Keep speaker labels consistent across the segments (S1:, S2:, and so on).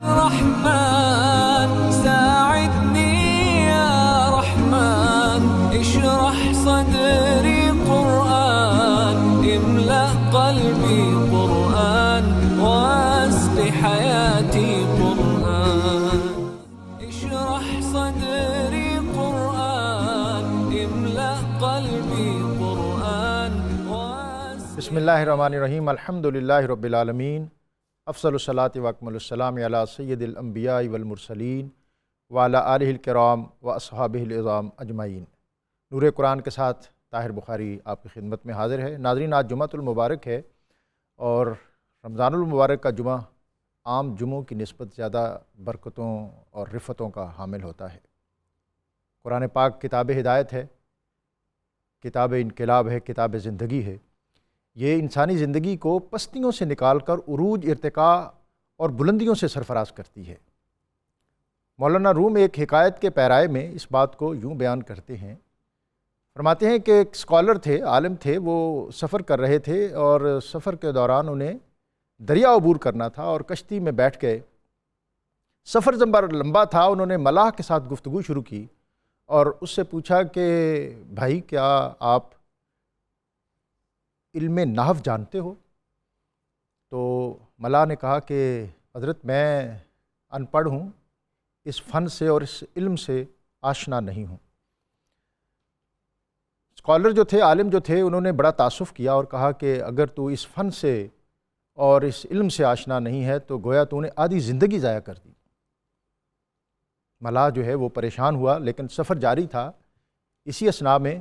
S1: رحمن ساعدني يا رحمن اشرح صدري قرآن املأ قلبي قرآن واسق حياتي قرآن اشرح صدري قرآن املأ قلبي قرآن
S2: بسم اللہ الرحمن الرحیم الحمدللہ رب العالمین افضل الصلاۃ و اکمل السلام علی سید الانبیاء والمرسلین وعلی آلہ الکرام و اصحابہ العظام اجمعین۔ نور قرآن کے ساتھ طاہر بخاری آپ کی خدمت میں حاضر ہے۔ ناظرین، آج جمعۃ المبارک ہے اور رمضان المبارک کا جمعہ عام جمعوں کی نسبت زیادہ برکتوں اور رفتوں کا حامل ہوتا ہے۔ قرآن پاک کتاب ہدایت ہے، کتاب انقلاب ہے، کتاب زندگی ہے۔ یہ انسانی زندگی کو پستیوں سے نکال کر عروج، ارتقاء اور بلندیوں سے سرفراز کرتی ہے۔ مولانا روم ایک حکایت کے پیرائے میں اس بات کو یوں بیان کرتے ہیں، فرماتے ہیں کہ ایک اسکالر تھے، عالم تھے، وہ سفر کر رہے تھے اور سفر کے دوران انہیں دریا عبور کرنا تھا اور کشتی میں بیٹھ گئے۔ سفر لمبا تھا، انہوں نے ملاح کے ساتھ گفتگو شروع کی اور اس سے پوچھا کہ بھائی کیا آپ علم نحو جانتے ہو؟ تو ملاح نے کہا کہ حضرت میں ان پڑھ ہوں، اس فن سے اور اس علم سے آشنا نہیں ہوں۔ اسکالر جو تھے، عالم جو تھے، انہوں نے بڑا تأسف کیا اور کہا کہ اگر تو اس فن سے اور اس علم سے آشنا نہیں ہے تو گویا تو نے آدھی زندگی ضائع کر دی۔ ملاح جو ہے وہ پریشان ہوا، لیکن سفر جاری تھا۔ اسی اثناء میں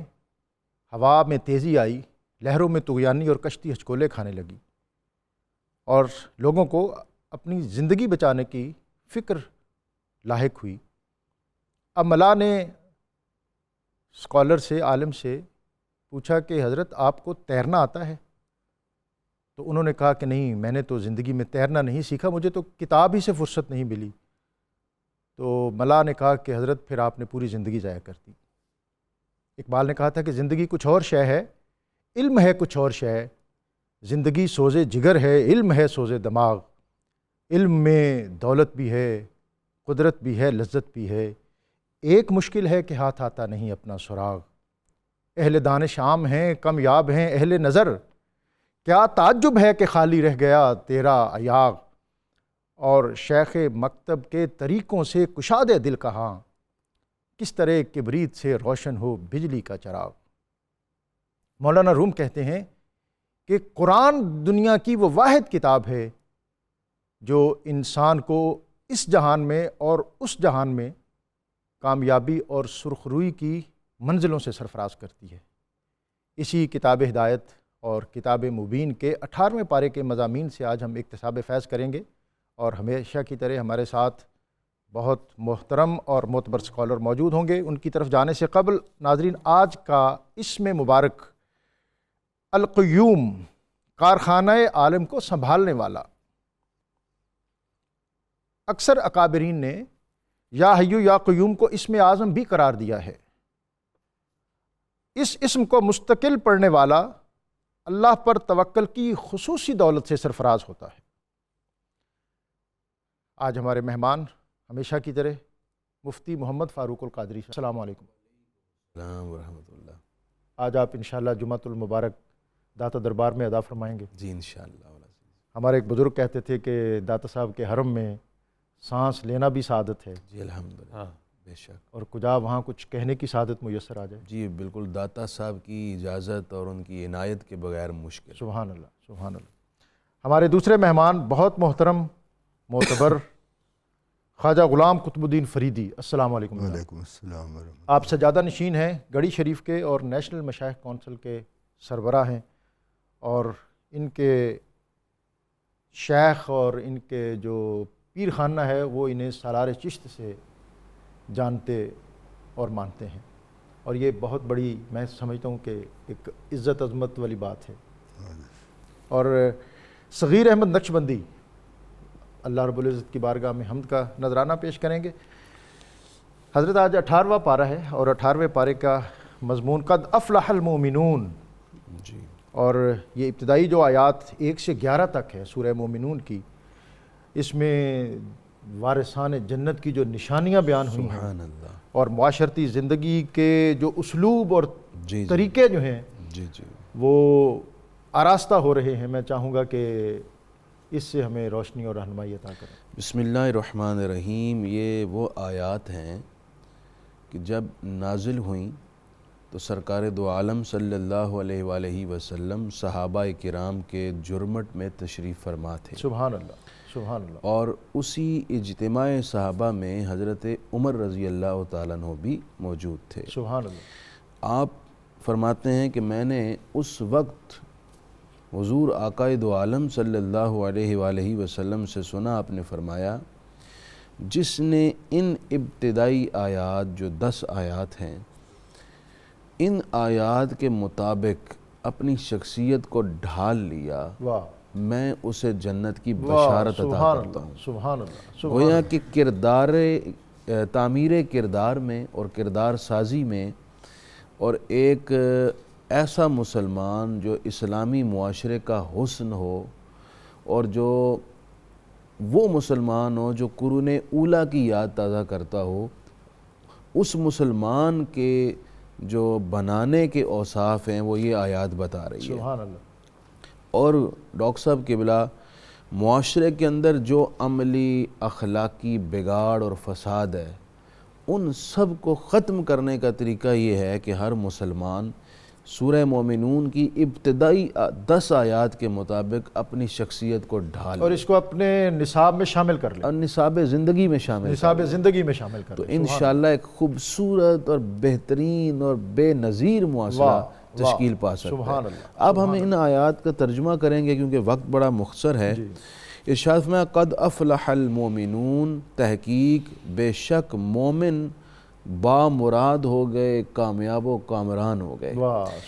S2: ہوا میں تیزی آئی، لہروں میں طغیانی اور کشتی ہچکولے کھانے لگی اور لوگوں کو اپنی زندگی بچانے کی فکر لاحق ہوئی۔ اب ملاح نے اسکالر سے، عالم سے پوچھا کہ حضرت آپ کو تیرنا آتا ہے؟ تو انہوں نے کہا کہ نہیں، میں نے تو زندگی میں تیرنا نہیں سیکھا، مجھے تو کتاب ہی سے فرصت نہیں ملی۔ تو ملاح نے کہا کہ حضرت پھر آپ نے پوری زندگی ضائع کر دی۔ اقبال نے کہا تھا کہ زندگی کچھ اور شے ہے، علم ہے کچھ اور شے، زندگی سوز جگر ہے، علم ہے سوز دماغ، علم میں دولت بھی ہے، قدرت بھی ہے، لذت بھی ہے، ایک مشکل ہے کہ ہاتھ آتا نہیں اپنا سراغ، اہل دانش عام ہیں کمیاب ہیں اہل نظر، کیا تعجب ہے کہ خالی رہ گیا تیرا ایاغ، اور شیخ مکتب کے طریقوں سے کشاد دل کہاں، کس طرح کبریت سے روشن ہو بجلی کا چراغ۔ مولانا روم کہتے ہیں کہ قرآن دنیا کی وہ واحد کتاب ہے جو انسان کو اس جہان میں اور اس جہان میں کامیابی اور سرخروئی کی منزلوں سے سرفراز کرتی ہے۔ اسی کتاب ہدایت اور کتاب مبین کے 18ویں پارے کے مضامین سے آج ہم اکتساب فیض کریں گے، اور ہمیشہ کی طرح ہمارے ساتھ بہت محترم اور معتبر اسکالر موجود ہوں گے۔ ان کی طرف جانے سے قبل ناظرین، آج کا اسم مبارک القیوم، کارخانہ عالم کو سنبھالنے والا۔ اکثر اکابرین نے یا حیو یا قیوم کو اسم اعظم بھی قرار دیا ہے۔ اس اسم کو مستقل پڑھنے والا اللہ پر توکل کی خصوصی دولت سے سرفراز ہوتا ہے۔ آج ہمارے مہمان ہمیشہ کی طرح مفتی محمد فاروق القادری، السلام علیکم۔
S3: السلام ورحمۃ اللہ۔
S2: آج آپ انشاءاللہ جمعۃ المبارک داتا دربار میں ادا فرمائیں گے؟
S3: جی انشاءاللہ۔
S2: ہمارے ایک بزرگ کہتے تھے کہ داتا صاحب کے حرم میں سانس لینا بھی سعادت ہے۔
S3: جی الحمدللہ، بے شک۔
S2: اور کجا وہاں کچھ کہنے کی سعادت میسر آ جائے۔
S3: جی بالکل، داتا صاحب کی اجازت اور ان کی عنایت کے بغیر مشکل۔
S2: سبحان اللہ، سبحان اللہ۔ ہمارے دوسرے مہمان بہت محترم، معتبر خواجہ غلام قطب الدین فریدی، السلام علیکم۔
S4: وعلیکم السلام ورحمۃ اللہ۔
S2: آپ سجادہ نشین ہیں، گڑھی شریف کے اور نیشنل مشائخ کونسل کے سربراہ ہیں، اور ان کے شیخ اور ان کے جو پیر خانہ ہے وہ انہیں سالار چشت سے جانتے اور مانتے ہیں، اور یہ بہت بڑی، میں سمجھتا ہوں کہ ایک عزت عظمت والی بات ہے۔ اور صغیر احمد نقشبندی اللہ رب العزت کی بارگاہ میں حمد کا نذرانہ پیش کریں گے۔ حضرت آج 18واں پارہ ہے اور 18ویں پارے کا مضمون قد افلح المؤمنون،
S3: جی،
S2: اور یہ ابتدائی جو آیات 1 سے 11 تک ہے سورہ مومنون کی، اس میں وارثان جنت کی جو نشانیاں بیان ہوئی ہیں
S3: سبحان اللہ.
S2: اور معاشرتی زندگی کے جو اسلوب اور
S3: جی
S2: طریقے جو ہیں
S3: جی جی
S2: وہ آراستہ ہو رہے ہیں، میں چاہوں گا کہ اس سے ہمیں روشنی اور رہنمائی عطا کریں.
S3: بسم اللہ الرحمن الرحیم. یہ وہ آیات ہیں کہ جب نازل ہوئیں تو سرکار دو عالم صلی اللہ علیہ وآلہ وسلم صحابہ کرام کے جرمٹ میں تشریف فرما تھے.
S2: سبحان اللہ سبحان اللہ.
S3: اور اسی اجتماع صحابہ میں حضرت عمر رضی اللہ تعالیٰ عنہ بھی موجود تھے.
S2: سبحان اللہ.
S3: آپ فرماتے ہیں کہ میں نے اس وقت حضور آقائے دو عالم صلی اللہ علیہ وآلہ وسلم سے سنا، آپ نے فرمایا جس نے ان ابتدائی آیات جو 10 آیات ہیں، ان آیات کے مطابق اپنی شخصیت کو ڈھال لیا،
S2: واہ
S3: میں اسے جنت کی
S2: واہ.
S3: بشارت عطا
S2: سبحان
S3: کرتا
S2: اللہ
S3: ہوں.
S2: سبحان اللہ سبحان
S3: گویا
S2: اللہ.
S3: کہ تعمیر کردار میں اور کردار سازی میں، اور ایک ایسا مسلمان جو اسلامی معاشرے کا حسن ہو، اور جو وہ مسلمان ہو جو قرون اولیٰ کی یاد تازہ کرتا ہو، اس مسلمان کے جو بنانے کے اوصاف ہیں وہ یہ آیات بتا رہی ہے.
S2: سبحان اللہ.
S3: اور ڈاکٹر صاحب قبلہ، معاشرے کے اندر جو عملی اخلاقی بگاڑ اور فساد ہے، ان سب کو ختم کرنے کا طریقہ یہ ہے کہ ہر مسلمان سورہ مومنون کی ابتدائی 10 آیات کے مطابق اپنی شخصیت کو ڈھال
S2: اور اس کو اپنے نصاب میں شامل کر لیں،
S3: اور نصاب زندگی میں شامل
S2: نصاب زندگی میں شامل کر
S3: تو
S2: لیں.
S3: انشاءاللہ ایک خوبصورت اور بہترین اور بے نظیر معاشرہ تشکیل پا سکتا
S2: سبحان
S3: ہے.
S2: اللہ.
S3: اب ہم ان آیات کا ترجمہ کریں گے کیونکہ وقت بڑا مختصر ہے. ارشاد فرمایا قد افلح المومنون، تحقیق بے شک مومن با مراد ہو گئے، کامیاب و کامران ہو گئے.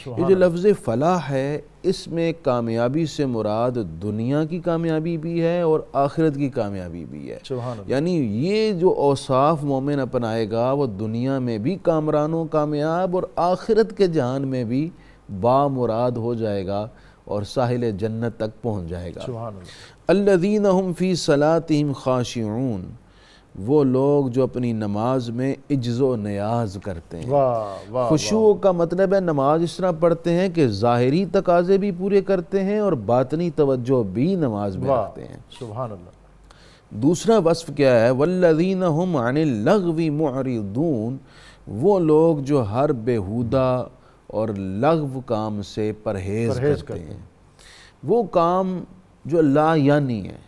S3: یہ جو لفظ فلاح ہے، اس میں کامیابی سے مراد دنیا کی کامیابی بھی ہے اور آخرت کی کامیابی بھی ہے.
S2: سبحان اللہ.
S3: یعنی یہ جو اوصاف مومن اپنائے گا وہ دنیا میں بھی کامران و کامیاب اور آخرت کے جہان میں بھی با مراد ہو جائے گا اور ساحل جنت تک پہنچ جائے گا.
S2: سبحان اللہ.
S3: الذین هم فی صلاتہم خاشعون، وہ لوگ جو اپنی نماز میں عجز و نیاز کرتے ہیں.
S2: واہ واہ.
S3: خشوع کا مطلب ہے نماز اس طرح پڑھتے ہیں کہ ظاہری تقاضے بھی پورے کرتے ہیں اور باطنی توجہ بھی نماز میں رکھتے ہیں.
S2: سبحان اللہ.
S3: دوسرا وصف کیا ہے؟ والذین هم عن اللغو معرضون، وہ لوگ جو ہر بیہودہ اور لغو کام سے پرہیز کرتے ہیں. وہ کام جو لا یعنی ہے،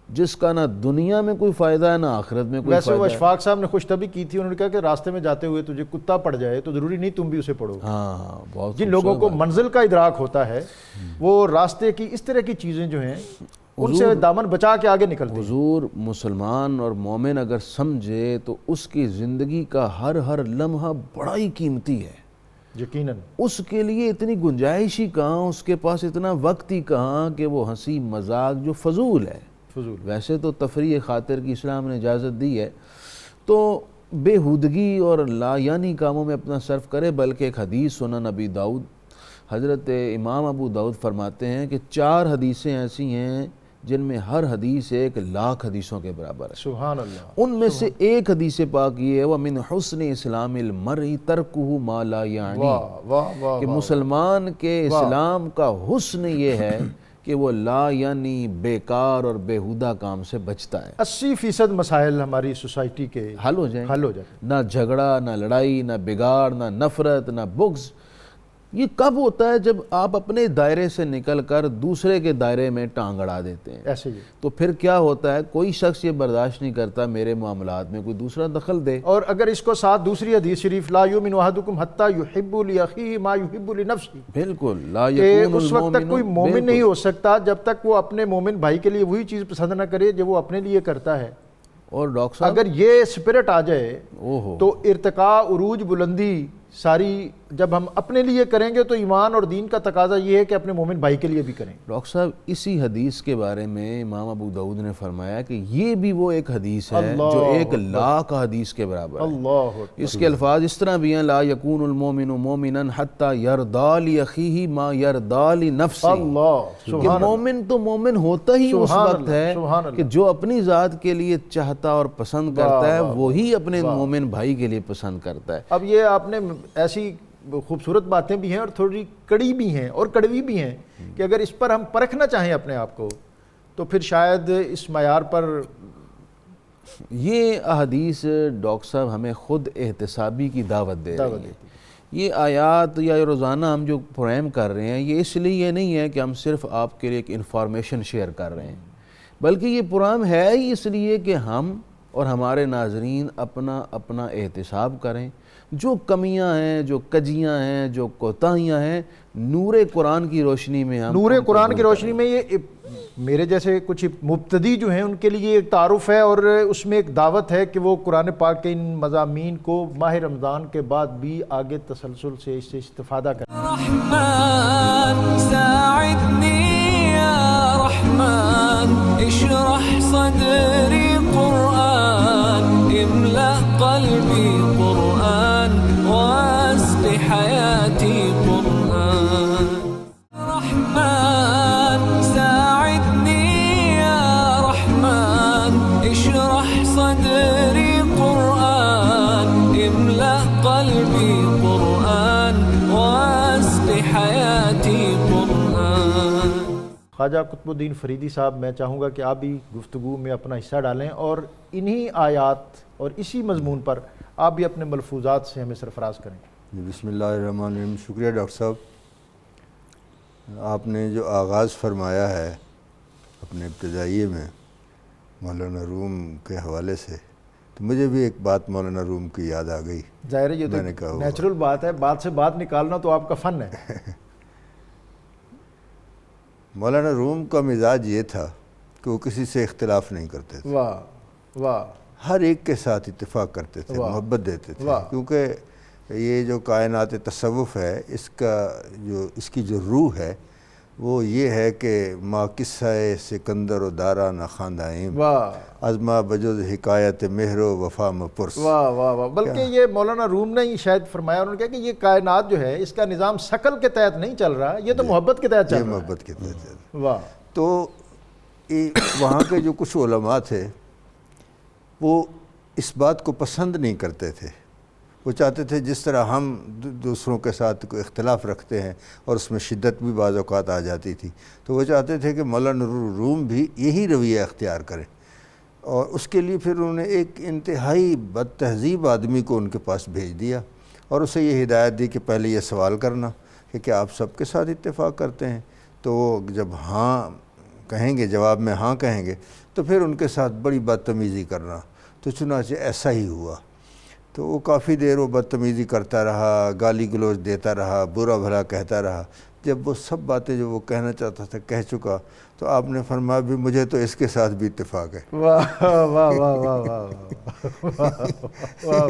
S3: جس کا نہ دنیا میں کوئی فائدہ ہے نہ آخرت میں کوئی
S2: ویسے وہ
S3: فائدہ ہے.
S2: اشفاق صاحب نے خوش طبی کی تھی، انہوں نے کہا کہ راستے میں جاتے ہوئے تجھے کتا پڑ جائے تو ضروری نہیں تم بھی اسے پڑھو.
S3: ہاں، بہت
S2: جن لوگوں کو منزل کا ادراک ہوتا ہے وہ راستے کی اس طرح کی چیزیں جو ہیں ان سے دامن بچا کے آگے نکلتے ہیں.
S3: حضور مسلمان اور مومن اگر سمجھے تو اس کی زندگی کا ہر لمحہ بڑا ہی قیمتی ہے.
S2: یقیناً.
S3: اس کے لیے اتنی گنجائش ہی کہاں، اس کے پاس اتنا وقت ہی کہاں کہ وہ ہنسی مذاق جو فضول ہے. ویسے تو تفریح خاطر کی اسلام نے اجازت دی ہے، تو بےہودگی اور لا یعنی کاموں میں اپنا صرف کرے. بلکہ ایک حدیث سنن نبی داؤد، حضرت امام ابو داؤد فرماتے ہیں کہ 4 حدیثیں ایسی ہیں جن میں ہر حدیث 1,00,000 حدیثوں کے برابر ہے.
S2: سبحان اللہ.
S3: ان میں سے ایک حدیث پاک یہ ہے وَمِنْ حُسْنِ إِسْلَامِ الْمَرْءِ تَرْكُهُ مَا لَا يَعْنِي، کہ مسلمان کے اسلام کا حسن یہ ہے کہ وہ لا یعنی بیکار اور بیہودہ کام سے بچتا ہے.
S2: 80% مسائل ہماری سوسائٹی کے
S3: حل ہو جائیں. نہ جھگڑا، نہ لڑائی، نہ بگاڑ، نہ نفرت، نہ بغض. یہ کب ہوتا ہے؟ جب آپ اپنے دائرے سے نکل کر دوسرے کے دائرے میں ٹانگ اڑا دیتے ہیں.
S2: ایسے ہی.
S3: تو پھر کیا ہوتا ہے؟ کوئی شخص یہ برداشت نہیں کرتا میرے معاملات میں کوئی دوسرا دخل دے.
S2: اور اگر اس کو ساتھ دوسری حدیث شریف لا یؤمن احدکم حتی یحب لاخیہ ما یحب لنفسہ،
S3: بالکل لا
S2: کہ
S3: یکون
S2: اس وقت تک کوئی مومن نہیں ہو سکتا جب تک وہ اپنے مومن بھائی کے لیے وہی چیز پسند نہ کرے جو وہ اپنے لیے کرتا ہے.
S3: اور ڈاکٹر صاحب
S2: اگر یہ سپرٹ آ جائے
S3: اوہو
S2: تو ارتقاء، عروج، بلندی ساری جب ہم اپنے لیے کریں گے تو ایمان اور دین کا تقاضا یہ ہے کہ اپنے مومن بھائی کے لیے بھی کریں۔
S3: ڈاکٹر صاحب اسی حدیث کے بارے میں امام ابو داؤد نے فرمایا کہ یہ بھی وہ ایک حدیث ہے جو 1,00,000 حدیث کے برابر ہے۔
S2: اللہ
S3: اس کے الفاظ اس طرح بھی ہیں، لا یکون المومن مومنا حتی یرضی لاخیہ ما یرضی لنفسہ، کہ مومن تو مومن ہوتا ہی اس وقت ہے کہ جو اپنی ذات کے لیے چاہتا اور پسند کرتا ہے وہی اپنے مومن بھائی کے لیے پسند کرتا ہے۔
S2: اب یہ آپ نے ایسی خوبصورت باتیں بھی ہیں اور تھوڑی کڑی بھی ہیں اور کڑوی بھی ہیں کہ اگر اس پر ہم پرکھنا چاہیں اپنے آپ کو تو پھر شاید اس معیار پر
S3: یہ احادیث ڈاکٹر صاحب ہمیں خود احتسابی کی دعوت دے رہی ہیں۔ یہ آیات یا روزانہ ہم جو پروگرام کر رہے ہیں یہ اس لیے نہیں ہے کہ ہم صرف آپ کے لیے ایک انفارمیشن شیئر کر رہے ہیں، بلکہ یہ پروگرام ہے ہی اس لیے کہ ہم اور ہمارے ناظرین اپنا احتساب کریں، جو کمیاں ہیں، جو کجیاں ہیں، جو کوتاہیاں ہیں، نور قرآن کی روشنی میں ہم
S2: نور قرآن کی روشنی میں یہ میرے جیسے کچھ مبتدی جو ہیں ان کے لیے ایک تعارف ہے اور اس میں ایک دعوت ہے کہ وہ قرآن پاک کے ان مضامین کو ماہ رمضان کے بعد بھی آگے تسلسل سے اس سے استفادہ کریں۔
S1: رحمن ساعدنی یا رحمن اشرح صدری قرآن املأ قلبی قرآن واسق حیاتی قرآن۔ رحمن ساعدنی یا رحمن اشرح صدری قرآن املأ قلبی قرآن واسق حیاتی قرآن۔
S2: خواجہ قطب الدین فریدی صاحب، میں چاہوں گا کہ آپ بھی گفتگو میں اپنا حصہ ڈالیں اور انہی آیات اور اسی مضمون پر آپ بھی اپنے ملفوظات سے ہمیں سرفراز کریں۔
S4: بسم اللہ الرحمن الرحیم۔ شکریہ ڈاکٹر صاحب، آپ نے جو آغاز فرمایا ہے اپنے ابتدائیے میں مولانا روم کے حوالے سے، تو مجھے بھی ایک بات مولانا روم کی یاد آ گئی۔
S2: ظاہر ہے یہ تو نیچرل بات ہے، بات سے بات نکالنا تو آپ کا فن ہے۔
S4: مولانا روم کا مزاج یہ تھا کہ وہ کسی سے اختلاف نہیں کرتے تھے،
S2: واہ واہ،
S4: ہر ایک کے ساتھ اتفاق کرتے تھے، محبت دیتے تھے، کیونکہ یہ جو کائنات تصوف ہے اس کی جو روح ہے وہ یہ ہے کہ ما قصہ سکندر و دارا نہ خاندائم ازما بجز حکایت مہر و وفا مپرس۔
S2: واہ واہ واہ، بلکہ یہ مولانا روم نے ہی شاید فرمایا، انہوں نے کہا کہ یہ کائنات جو ہے اس کا نظام شکل کے تحت نہیں چل رہا، یہ تو محبت کے تحت چل رہا ہے۔
S4: محبت کے تحت چل رہا ہے۔
S2: واہ۔
S4: تو وہاں کے جو کچھ علماء تھے وہ اس بات کو پسند نہیں کرتے تھے، وہ چاہتے تھے جس طرح ہم دوسروں کے ساتھ کوئی اختلاف رکھتے ہیں اور اس میں شدت بھی بعض اوقات آ جاتی تھی، تو وہ چاہتے تھے کہ مولانا روم بھی یہی رویہ اختیار کریں، اور اس کے لیے پھر انہوں نے ایک انتہائی بد تہذیب آدمی کو ان کے پاس بھیج دیا اور اسے یہ ہدایت دی کہ پہلے یہ سوال کرنا کہ کیا آپ سب کے ساتھ اتفاق کرتے ہیں، تو وہ جب ہاں کہیں گے، جواب میں ہاں کہیں گے، تو پھر ان کے ساتھ بڑی بدتمیزی کرنا۔ تو چنانچہ ایسا ہی ہوا، تو وہ کافی دیر وہ بدتمیزی کرتا رہا، گالی گلوچ دیتا رہا، برا بھلا کہتا رہا۔ جب وہ سب باتیں جو وہ کہنا چاہتا تھا کہہ چکا، تو آپ نے فرمایا بھی مجھے تو اس کے ساتھ بھی اتفاق ہے۔
S2: واہ واہ واہ واہ واہ۔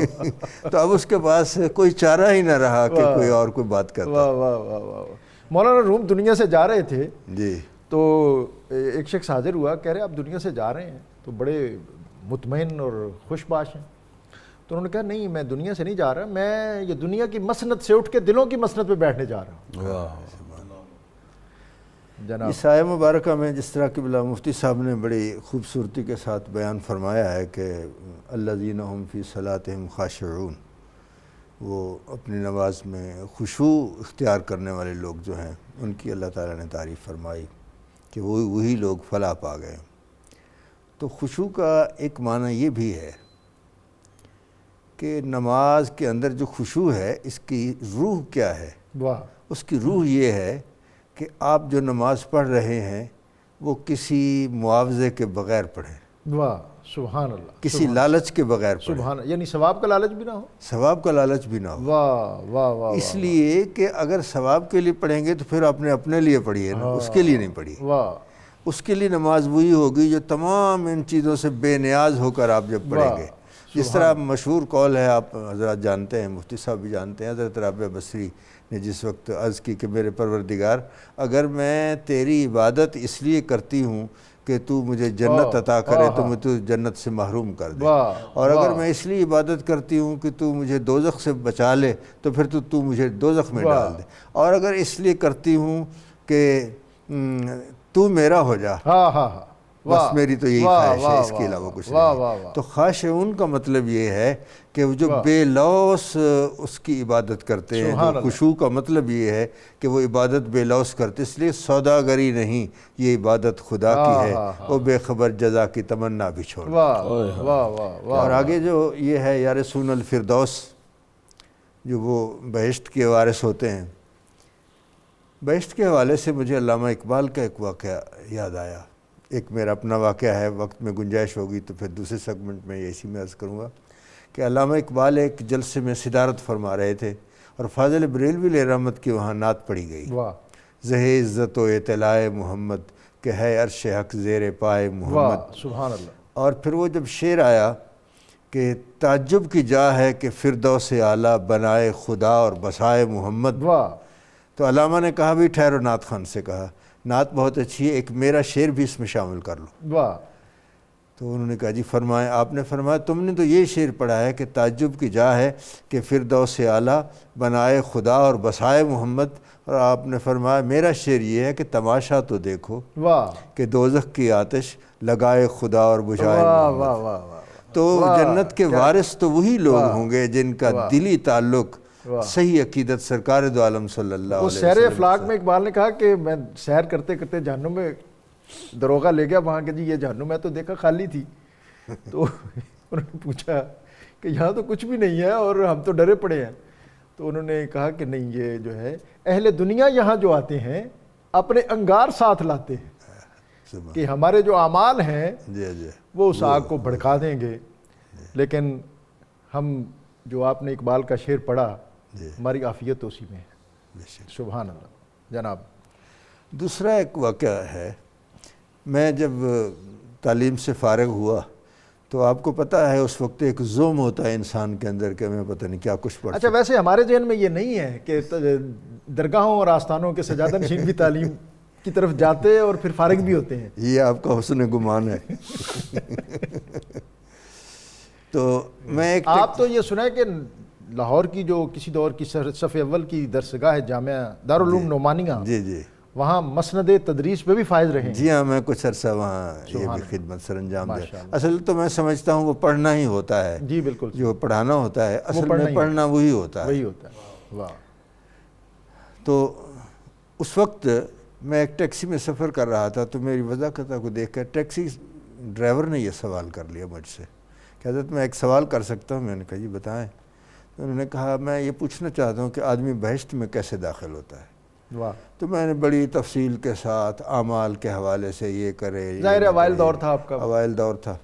S4: تو اب اس کے پاس کوئی چارہ ہی نہ رہا کہ کوئی اور کوئی بات کرتا۔
S2: واہ واہ واہ واہ۔ مولانا روم دنیا سے جا رہے تھے
S4: جی،
S2: تو ایک شخص حاضر ہوا، کہہ رہے آپ دنیا سے جا رہے ہیں تو بڑے مطمئن اور خوش باش ہیں، تو انہوں نے کہا نہیں، میں دنیا سے نہیں جا رہا، میں یہ دنیا کی مسند سے اٹھ کے دلوں کی مسند پہ بیٹھنے جا رہا ہوں۔ جناب
S4: اس آیہ مبارکہ میں جس طرح کہ بلا مفتی صاحب نے بڑی خوبصورتی کے ساتھ بیان فرمایا ہے کہ الذین هم فی صلاتہم خاشعون، وہ اپنی نماز میں خشوع اختیار کرنے والے لوگ جو ہیں ان کی اللہ تعالیٰ نے تعریف فرمائی کہ وہی لوگ فلاح پا گئے۔ تو خشوع کا ایک معنی یہ بھی ہے کہ نماز کے اندر جو خشوع ہے اس کی روح کیا ہے؟
S2: واہ،
S4: اس کی روح یہ ہے کہ آپ جو نماز پڑھ رہے ہیں وہ کسی معاوضے کے بغیر پڑھیں،
S2: واہ، سبحان اللہ،
S4: کسی لالچ کے بغیر پڑھیں،
S2: سبحان اللہ، یعنی ثواب کا لالچ بھی نہ ہو۔
S4: ثواب کا لالچ بھی نہ ہو۔
S2: واہ واہ واہ،
S4: اس لیے کہ اگر ثواب کے لیے پڑھیں گے تو پھر اپنے لیے پڑھیے نا، اس کے لیے نہیں پڑھیے۔
S2: واہ،
S4: اس کے لیے نماز وہی ہوگی جو تمام ان چیزوں سے بے نیاز ہو کر آپ جب پڑھیں گے، جس طرح مشہور قول ہے، آپ حضرات جانتے ہیں، مفتی صاحب بھی جانتے ہیں، حضرت رابعہ بصری نے جس وقت عرض کی کہ میرے پروردگار، اگر میں تیری عبادت اس لیے کرتی ہوں کہ تو مجھے جنت عطا کرے تو مجھے جنت سے محروم کر دے، اور اگر میں اس لیے عبادت کرتی ہوں کہ تو مجھے دوزخ سے بچا لے تو پھر تو مجھے دوزخ میں ڈال دے، اور اگر اس لیے کرتی ہوں کہ تو میرا ہو جا، بس میری تو یہی خواہش ہے، اس کے علاوہ کچھ نہیں۔ تو خاشعون کا مطلب یہ ہے کہ جو بے لوث اس کی عبادت کرتے ہیں، جو خشوع کا مطلب یہ ہے کہ وہ عبادت بے لوث کرتے، اس لیے سوداگری نہیں، یہ عبادت خدا کی ہے، وہ بے خبر جزا کی تمنا بھی چھوڑ۔ اور آگے جو یہ ہے یارثون الفردوس، جو وہ بہشت کے وارث ہوتے ہیں، بہشت کے حوالے سے مجھے علامہ اقبال کا ایک واقعہ یاد آیا۔ ایک میرا اپنا واقعہ ہے، وقت میں گنجائش ہوگی تو پھر دوسرے سیگمنٹ میں اسی میں عرض کروں گا کہ علامہ اقبال ایک جلسے میں صدارت فرما رہے تھے، اور فاضل بریلوی علیہ رحمت کی وہاں نعت پڑھی گئی، زہ عزت و اطلاع محمد کہ ہے عرش حق زیر پائے محمد،
S2: سبحان اللہ۔
S4: اور پھر وہ جب شعر آیا کہ تعجب کی جا ہے کہ فردوس اعلیٰ بنائے خدا اور بسائے محمد، تو علامہ نے کہا بھی ٹھہرو، نعت خان سے کہا نعت بہت اچھی ہے، ایک میرا شعر بھی اس میں شامل کر لو۔ تو انہوں نے کہا جی فرمائیں۔ آپ نے فرمایا تم نے تو یہ شعر پڑھا ہے کہ تعجب کی جا ہے کہ فردوس اعلیٰ بنائے خدا اور بسائے محمد، اور آپ نے فرمایا میرا شعر یہ ہے کہ تماشا تو دیکھو کہ دوزخ کی آتش لگائے خدا اور بجھائے محمد۔ تو جنت کے وارث تو وہی لوگ ہوں گے جن کا دلی تعلق صحیح عقیدت سرکار دو عالم صلی اللہ علیہ وسلم۔
S2: سیر افلاق میں اقبال نے کہا کہ میں سیر کرتے کرتے جہنم میں دروغہ لے گیا وہاں کہ جی یہ جہنم ہے، تو دیکھا خالی تھی، تو انہوں نے پوچھا کہ یہاں تو کچھ بھی نہیں ہے اور ہم تو ڈرے پڑے ہیں، تو انہوں نے کہا کہ نہیں، یہ جو ہے اہل دنیا یہاں جو آتے ہیں اپنے انگار ساتھ لاتے ہیں کہ ہمارے جو اعمال ہیں وہ اس آگ کو بھڑکا دیں گے، لیکن ہم جو آپ نے اقبال کا شعر پڑھا ہماری عافیت اسی میں ہے۔ سبحان اللہ جناب۔
S4: دوسرا ایک واقعہ ہے، میں جب تعلیم سے فارغ ہوا تو آپ کو پتہ ہے اس وقت ایک زوم ہوتا ہے انسان کے اندر کہ میں پتہ نہیں کیا کچھ پڑھتا۔
S2: اچھا ویسے ہمارے ذہن میں یہ نہیں ہے کہ درگاہوں اور آستانوں کے سجادہ نشین بھی تعلیم کی طرف جاتے اور پھر فارغ بھی ہوتے ہیں؟
S4: یہ آپ کا حسن گمان ہے۔ تو میں
S2: آپ تو یہ سنا ہے کہ لاہور کی جو کسی دور کی صف اول کی درسگاہ ہے جامعہ دارالعلوم نعمانیہ،
S4: جی
S2: وہاں مسند تدریس پہ بھی فائز رہے ہیں؟
S4: جی ہاں، میں کچھ عرصہ وہاں یہ بھی خدمت سر انجام دیا۔ اصل تو میں سمجھتا ہوں وہ پڑھنا ہی ہوتا ہے،
S2: جی بالکل،
S4: جو پڑھانا ہوتا ہے اصل میں پڑھنا وہی ہوتا ہے۔
S2: واہ۔
S4: تو اس وقت میں ایک ٹیکسی میں سفر کر رہا تھا، تو میری وضاحت کو دیکھ کر ٹیکسی ڈرائیور نے یہ سوال کر لیا مجھ سے کہ حضرت میں ایک سوال کر سکتا ہوں؟ میں نے کہا جی بتائیں۔ تو انہوں نے کہا میں یہ پوچھنا چاہتا ہوں کہ آدمی بہشت میں کیسے داخل ہوتا ہے؟ تو میں نے بڑی تفصیل کے ساتھ اعمال کے حوالے سے یہ کرے،
S2: ظاہر اوائل دور تھا آپ کا،
S4: اوائل دور تھا،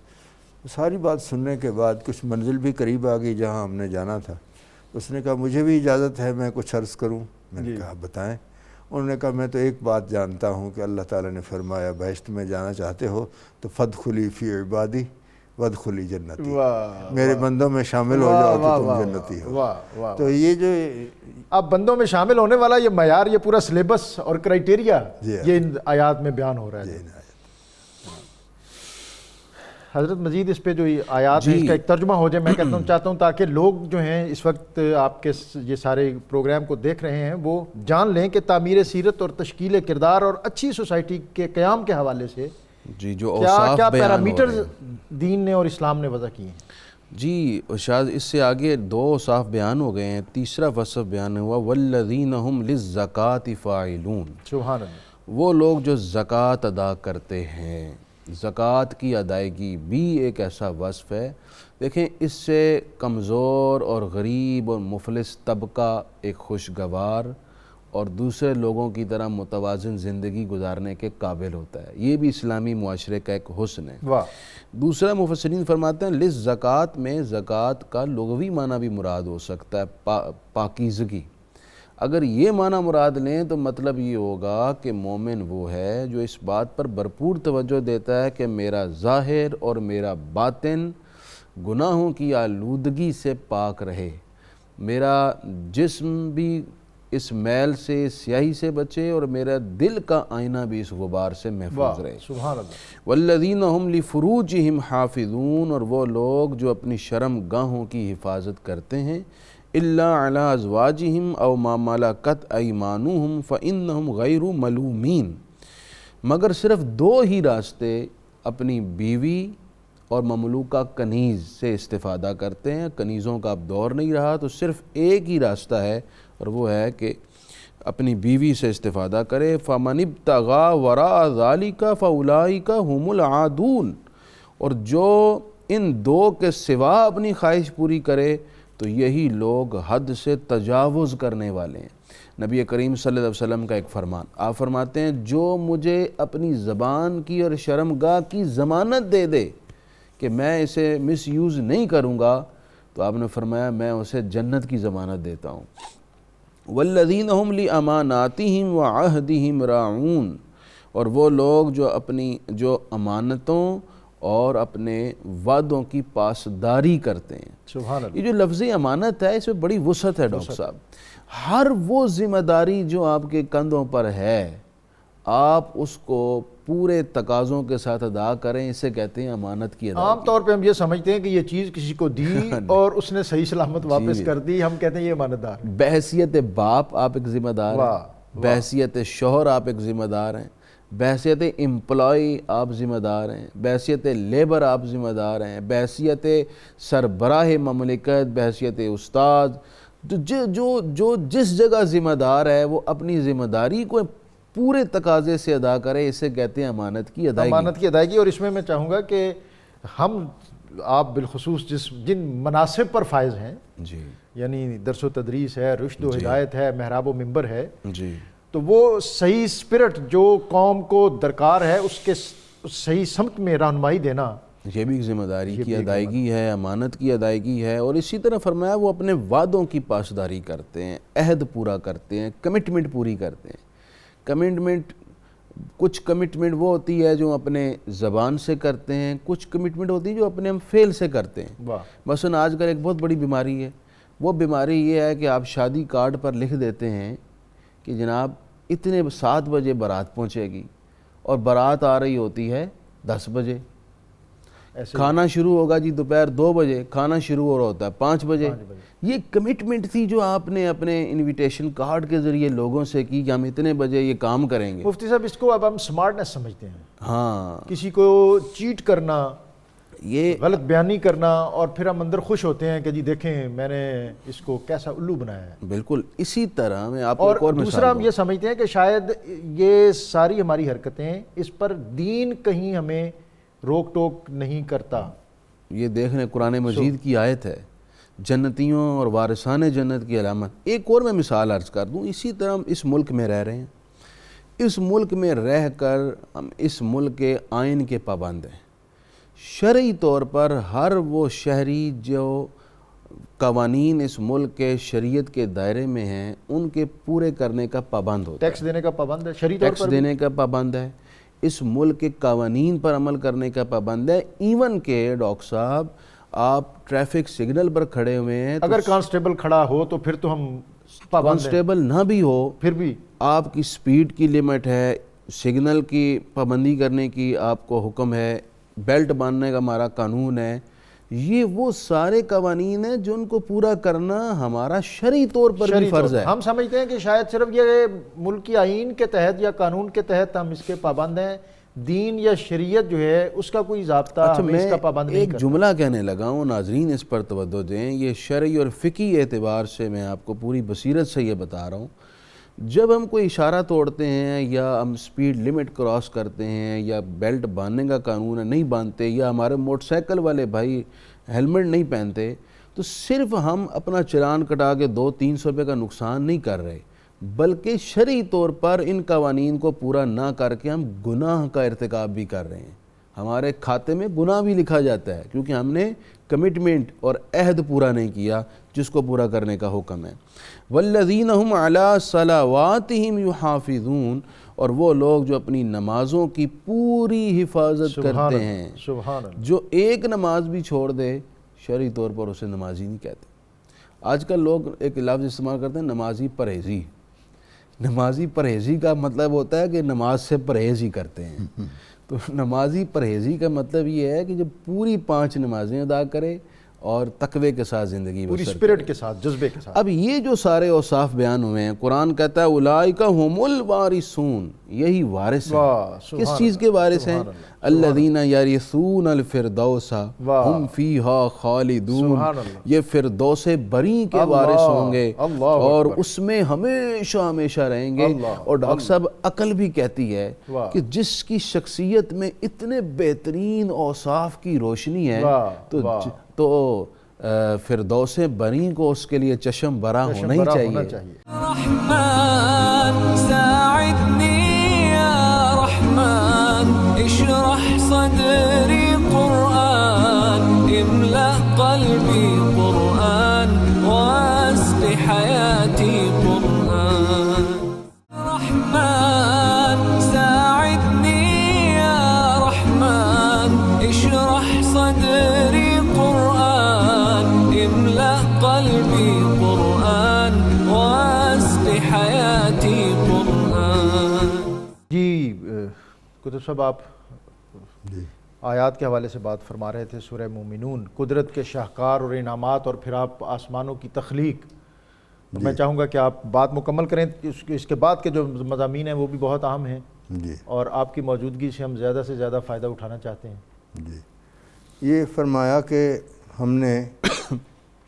S4: ساری بات سننے کے بعد کچھ منزل بھی قریب آ گئی جہاں ہم نے جانا تھا۔ اس نے کہا مجھے بھی اجازت ہے میں کچھ عرض کروں؟ میں نے کہا بتائیں۔ انہوں نے کہا میں تو ایک بات جانتا ہوں کہ اللہ تعالیٰ نے فرمایا بہشت میں جانا چاہتے ہو تو فادخلی فی عبادی وادخلی جنتی، میرے بندوں میں شامل ہو جاؤ تو تم جنتی ہو۔ تو یہ جو
S2: اب بندوں میں شامل ہونے والا یہ معیار، یہ پورا سلیبس اور کرائٹیریا یہ ان آیات میں بیان ہو رہا ہے۔ حضرت مزید اس پہ جو آیات ہیں اس کا ایک ترجمہ ہو جائے، میں چاہتا ہوں تاکہ لوگ جو ہیں اس وقت آپ کے یہ سارے پروگرام کو دیکھ رہے ہیں وہ جان لیں کہ تعمیر سیرت اور تشکیل کردار اور اچھی سوسائٹی کے قیام کے حوالے سے
S3: جی جو
S2: کیا پیرامیٹر دین نے اور اسلام نے وضع کیے ہیں؟
S3: جی شاید اس سے آگے 2 اوصاف بیان ہو گئے ہیں، تیسرا وصف بیان ہوا والذین هم للزکاۃ فاعلون،
S2: سبحان اللہ،
S3: وہ لوگ جو زکوٰۃ ادا کرتے ہیں۔ زکوٰۃ کی ادائیگی بھی ایک ایسا وصف ہے، دیکھیں اس سے کمزور اور غریب اور مفلس طبقہ ایک خوشگوار اور دوسرے لوگوں کی طرح متوازن زندگی گزارنے کے قابل ہوتا ہے، یہ بھی اسلامی معاشرے کا ایک حسن ہے۔ دوسرا مفسرین فرماتے ہیں للزکاۃ میں زکوٰۃ کا لغوی معنی بھی مراد ہو سکتا ہے پاکیزگی۔ اگر یہ معنی مراد لیں تو مطلب یہ ہوگا کہ مومن وہ ہے جو اس بات پر بھرپور توجہ دیتا ہے کہ میرا ظاہر اور میرا باطن گناہوں کی آلودگی سے پاک رہے، میرا جسم بھی اس میل سے، سیاہی سے بچے، اور میرا دل کا آئینہ بھی اس غبار سے محفوظ رہے۔
S2: سبحان اللہ۔
S3: والذین ہم لفروجہم حافظون، اور وہ لوگ جو اپنی شرم گاہوں کی حفاظت کرتے ہیں، الا علی ازواجہم او ما ملکت ایمانہم فانہم غیر ملومین، مگر صرف دو ہی راستے اپنی بیوی اور مملوکہ کنیز سے استفادہ کرتے ہیں۔ کنیزوں کا اب دور نہیں رہا، تو صرف ایک ہی راستہ ہے، اور وہ ہے کہ اپنی بیوی سے استفادہ کرے۔ فَمَنِ ابْتَغَى وَرَاءَ ذَلِكَ فَأُولَٰئِكَ هُمُ الْعَادُونَ، اور جو ان دو کے سوا اپنی خواہش پوری کرے تو یہی لوگ حد سے تجاوز کرنے والے ہیں۔ نبی کریم صلی اللہ علیہ وسلم کا ایک فرمان، آپ فرماتے ہیں جو مجھے اپنی زبان کی اور شرمگاہ کی ضمانت دے دے کہ میں اسے مس یوز نہیں کروں گا، تو آپ نے فرمایا میں اسے جنت کی ضمانت دیتا ہوں۔ والذین ہم لاماناتہم وعہدہم راعون، اور وہ لوگ جو امانتوں اور اپنے وعدوں کی پاسداری کرتے ہیں۔
S2: سبحان اللہ۔
S3: یہ جو لفظ امانت ہے اس میں بڑی وسعت ہے ڈاکٹر صاحب۔ ہر وہ ذمہ داری جو آپ کے کندھوں پر ہے، آپ اس کو پورے تقاضوں کے ساتھ ادا کریں، اسے کہتے ہیں امانت کی ادائیگی۔
S2: عام طور پہ ہم یہ سمجھتے ہیں کہ یہ چیز کسی کو دی اور اس نے صحیح سلامت واپس کر دی، ہم کہتے ہیں یہ امانت دار ہے۔
S3: بحیثیت باپ آپ ایک ذمہ دار ہیں، بحیثیت شوہر آپ ایک ذمہ دار ہیں، بحیثیت امپلائی آپ ذمہ دار ہیں، بحیثیت لیبر آپ ذمہ دار ہیں، بحیثیت سربراہ مملکت، بحیثیت استاد، جو جس جگہ ذمہ دار ہے وہ اپنی ذمہ داری کو پورے تقاضے سے ادا کرے، اسے کہتے ہیں امانت کی ادائیگی۔
S2: امانت کی ادائیگی۔ اور اس میں چاہوں گا کہ ہم آپ بالخصوص جن مناصب پر فائز ہیں،
S3: جی
S2: یعنی درس و تدریس ہے، رشد و ہدایت ہے، محراب و منبر ہے،
S3: جی،
S2: تو وہ صحیح اسپرٹ جو قوم کو درکار ہے اس کے صحیح سمت میں رہنمائی دینا،
S3: یہ بھی ذمہ داری کی ادائیگی ہے، امانت کی ادائیگی ہے۔ اور اسی طرح فرمایا وہ اپنے وعدوں کی پاسداری کرتے ہیں، عہد پورا کرتے ہیں، کمٹمنٹ پوری کرتے ہیں۔ کچھ کمٹمنٹ وہ ہوتی ہے جو اپنے زبان سے کرتے ہیں، کچھ کمٹمنٹ ہوتی ہے جو اپنے ہم فعل سے کرتے ہیں۔ مثلا آج کل ایک بہت بڑی بیماری ہے، وہ بیماری یہ ہے کہ آپ شادی کارڈ پر لکھ دیتے ہیں کہ جناب اتنے 7 بجے بارات پہنچے گی، اور بارات آ رہی ہوتی ہے 10 بجے، کھانا شروع ہوگا جی دوپہر 2 بجے، کھانا شروع ہو رہا ہوتا ہے 5 بجے۔ یہ کمٹمنٹ تھی جو آپ نے اپنے انویٹیشن کارڈ کے ذریعے لوگوں سے کی کہ ہم اتنے بجے یہ کام کریں گے۔
S2: مفتی صاحب اس کو اب ہم سمارٹنس سمجھتے ہیں،
S3: ہاں،
S2: کسی کو چیٹ کرنا،
S3: یہ
S2: غلط بیانی کرنا، اور پھر ہم اندر خوش ہوتے ہیں کہ جی دیکھیں میں نے اس کو کیسا الو بنایا ہے۔
S3: بالکل اسی طرح میں آپ کو ایک
S2: اور
S3: اور
S2: دوسرا ہم
S3: مثال
S2: یہ سمجھتے ہیں کہ شاید یہ ساری ہماری حرکتیں اس پر دین کہیں ہمیں روک ٹوک نہیں کرتا۔
S3: یہ دیکھ لیں قرآن مجید کی آیت ہے، جنتیوں اور وارثان جنت کی علامت۔ ایک اور میں مثال عرض کر دوں، اسی طرح ہم اس ملک میں رہ رہے ہیں، اس ملک میں رہ کر ہم اس ملک کے آئین کے پابند ہیں۔ شرعی طور پر ہر وہ شہری جو قوانین اس ملک کے شریعت کے دائرے میں ہیں ان کے پورے کرنے کا پابند ہوتا ہے،
S2: ٹیکس دینے کا پابند ہے، شرعی طور
S3: ٹیکس
S2: پر
S3: دینے کا پابند ہے، اس ملک کے قوانین پر عمل کرنے کا پابند ہے۔ ایون کہ ڈاکٹر صاحب آپ ٹریفک سگنل پر کھڑے ہوئے ہیں،
S2: اگر کانسٹیبل کھڑا ہو تو پھر تو ہم پابند ہیں،
S3: کانسٹیبل نہ بھی ہو
S2: پھر بھی
S3: آپ کی سپیڈ کی لمٹ ہے، سگنل کی پابندی کرنے کی آپ کو حکم ہے، بیلٹ باندھنے کا ہمارا قانون ہے۔ یہ وہ سارے قوانین ہیں جو ان کو پورا کرنا ہمارا شرعی طور پر بھی فرض ہے۔
S2: ہم سمجھتے ہیں کہ شاید صرف یہ ملکی آئین کے تحت یا قانون کے تحت ہم اس کے پابند ہیں، دین یا شریعت جو ہے اس کا کوئی ضابطہ ہمیں اس کا پابند نہیں
S3: ایک
S2: کرتا۔
S3: جملہ کہنے لگا ہوں، ناظرین اس پر توجہ دیں، یہ شرعی اور فقہی اعتبار سے میں آپ کو پوری بصیرت سے یہ بتا رہا ہوں۔ جب ہم کوئی اشارہ توڑتے ہیں یا ہم سپیڈ لمٹ کراس کرتے ہیں یا بیلٹ باندھنے کا قانون ہے نہیں باندھتے، یا ہمارے موٹر سائیکل والے بھائی ہیلمٹ نہیں پہنتے، تو صرف ہم اپنا چلان کٹا کے 200-300 روپے کا نقصان نہیں کر رہے، بلکہ شرعی طور پر ان قوانین کو پورا نہ کر کے ہم گناہ کا ارتکاب بھی کر رہے ہیں۔ ہمارے کھاتے میں گناہ بھی لکھا جاتا ہے کیونکہ ہم نے کمٹمنٹ اور عہد پورا نہیں کیا جس کو پورا کرنے کا حکم ہے۔ والذین هم علی صلواتہم یحافظون، اور وہ لوگ جو اپنی نمازوں کی پوری حفاظت کرتے ہیں،
S2: سبحان اللہ۔
S3: جو ایک نماز بھی چھوڑ دے شرعی طور پر اسے نمازی نہیں کہتے. آج کل لوگ ایک لفظ استعمال کرتے ہیں نمازی پرہیزی. نمازی پرہیزی کا مطلب ہوتا ہے کہ نماز سے پرہیز ہی کرتے ہیں. تو نمازی پرہیزی کا مطلب یہ ہے کہ جب پوری 5 نمازیں ادا کرے اور تقوی کے ساتھ زندگی
S2: پوری
S3: بسر
S2: اسپرٹ کے ساتھ، جذبے کے ساتھ.
S3: اب یہ جو سارے اوصاف بیان ہوئے ہیں، قرآن کہتا ہے اولئک هم الوارثون، یہی وارث ہیں. کس چیز کے وارث ہیں؟ الذین یرثون الفردوس ہم فیہا خالدون. یہ فردوس بری کے وارث ہوں گے اور اس میں ہمیشہ ہمیشہ رہیں گے. اور ڈاکٹر صاحب عقل بھی کہتی ہے کہ جس کی شخصیت میں اتنے بہترین اوصاف کی روشنی ہے تو فردوس بری کو اس کے لیے چشم برا ہونا ہی چاہیے.
S1: رحمن ساعدني يا رحمن اشرح صدري قرآن املأ قلبي قرآن واسق حياتي قرآن. رحمن ساعدني يا رحمن اشرح صدري قرآن املأ قلبي قرآن واسق حياتي قرآن.
S2: جی کتب صاحب، آپ آیات کے حوالے سے بات فرما رہے تھے، سورہ مومنون، قدرت کے شاہکار اور انعامات، اور پھر آپ آسمانوں کی تخلیق. میں چاہوں گا کہ آپ بات مکمل کریں. اس کے بعد کے جو مضامین ہیں وہ بھی بہت اہم ہیں اور آپ کی موجودگی سے ہم زیادہ سے زیادہ فائدہ اٹھانا چاہتے ہیں.
S4: جی، یہ فرمایا کہ ہم نے